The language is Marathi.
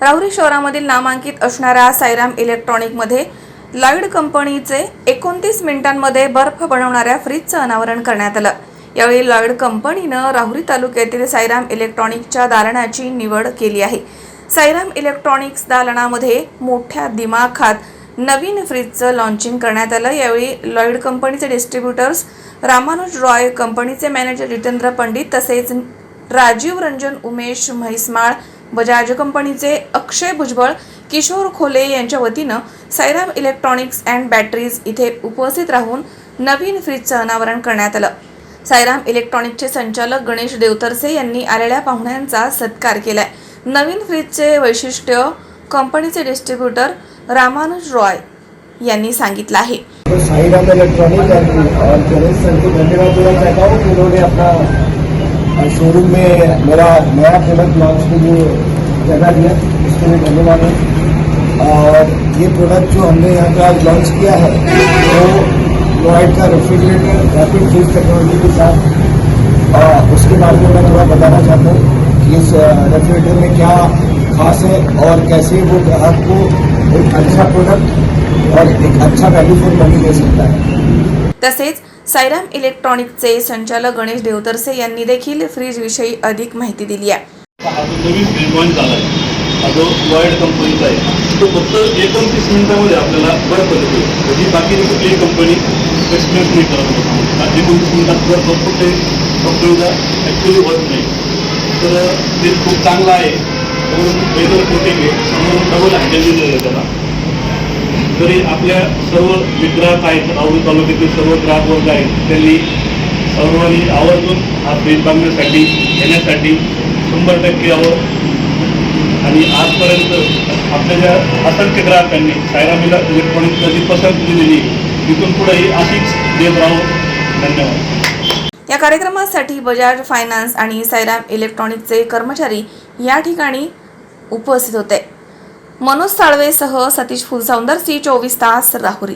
राहुरी शहरामधील नामांकित असणाऱ्या साईराम इलेक्ट्रॉनिकमध्ये लॉयड कंपनीचे 29 मिनिटांमध्ये बर्फ बनवणाऱ्या फ्रीजचं अनावरण करण्यात आलं। यावेळी लॉयड कंपनीनं राहुरी तालुक्यातील साईराम इलेक्ट्रॉनिक्सच्या दालनाची निवड केली आहे। साईराम इलेक्ट्रॉनिक्स दालनामध्ये मोठ्या दिमाखात नवीन फ्रीजचं लॉन्चिंग करण्यात आलं। यावेळी लॉयड कंपनीचे डिस्ट्रीब्युटर्स रामानुज रॉय, कंपनीचे मॅनेजर जितेंद्र पंडित तसेच राजीव रंजन उमेश म्हैसमाळ, बजाज कंपनीचे अक्षय भुजबळ, किशोर खोले यांच्या वतीनं साईराम इलेक्ट्रॉनिक्स अँड बॅटरीज इथे उपस्थित राहून नवीन फ्रीजचं अनावरण करण्यात आलं। साईराम इलेक्ट्रॉनिक्सचे संचालक गणेश देवतरसे यांनी आलेल्या पाहुण्यांचा सत्कार केलाय। नवीन फ्रीजचे वैशिष्ट्य कंपनीचे डिस्ट्रीब्युटर रामानुज रॉय यांनी सांगितलं आहे। साईराम इलेक्ट्रॉनिक्स और गणेश सर को धन्यवाद देना चाहता हूँ कि उन्होंने अपना शोरूम में मेरा नया प्रोडक्ट लॉन्च के लिए जगह दिया, इसके लिए धन्यवाद है। और ये प्रोडक्ट जो हमने यहाँ पे आज लॉन्च किया है वो लॉयड का रेफ्रिजरेटर रैपिड फ्रीज टेक्नोलॉजी के साथ, उसके बारे में मैं थोड़ा बताना चाहता हूँ कि इस रेफ्रिजरेटर में क्या खास है और कैसे वो ग्राहक को एक अच्छा प्रोडक्ट और एक अच्छा वैल्यू फॉर मनी दे सकता है। तसेच साईराम इलेक्ट्रॉनिक्सचे संचालक गणेश देवतरसे यांनी देखील फ्रीज विषयी अधिक माहिती दिली आहे। नवीन फ्रीज लॉन्च झाला आहे, जो लॉयड कंपनीचा आहे, तो फक्त 29 मिनिटांमध्ये आपल्याला बर्फ देतो, जी बाकी कुठलीही कंपनी एक्सप्रेस नाही करत। 29 मिनिटात बर्फ कुठे कंपनीचा ॲक्च्युली होत नाही, तर ते खूप चांगलं आहे। वेदर कोटिंग आहे, समोरून डबल हँडल दिलेलं आहे त्याला। तरी आपल्या सर्व ग्राहक आहेत, राहुरी तालुक्यातील सर्व ग्राहक वर्ग आहेत, त्यांनी सर्वांनी आवर्जून हा फ्रीज बघण्यासाठी येण्यासाठी 100% यावं। आणि आजपर्यंत आपल्या ज्या असंख्य ग्राहकांनी साईराम इलेक्ट्रॉनिक्सला जी पसंती दिलेली, तिथून पुढेही अशीच देत राहू। धन्यवाद। या कार्यक्रमासाठी बजाज फायनान्स आणि साईराम इलेक्ट्रॉनिक्सचे कर्मचारी या ठिकाणी उपस्थित होते। मनोज साळवेसह सतीश फुलसौंदर, सी 24 तास, राहुरी।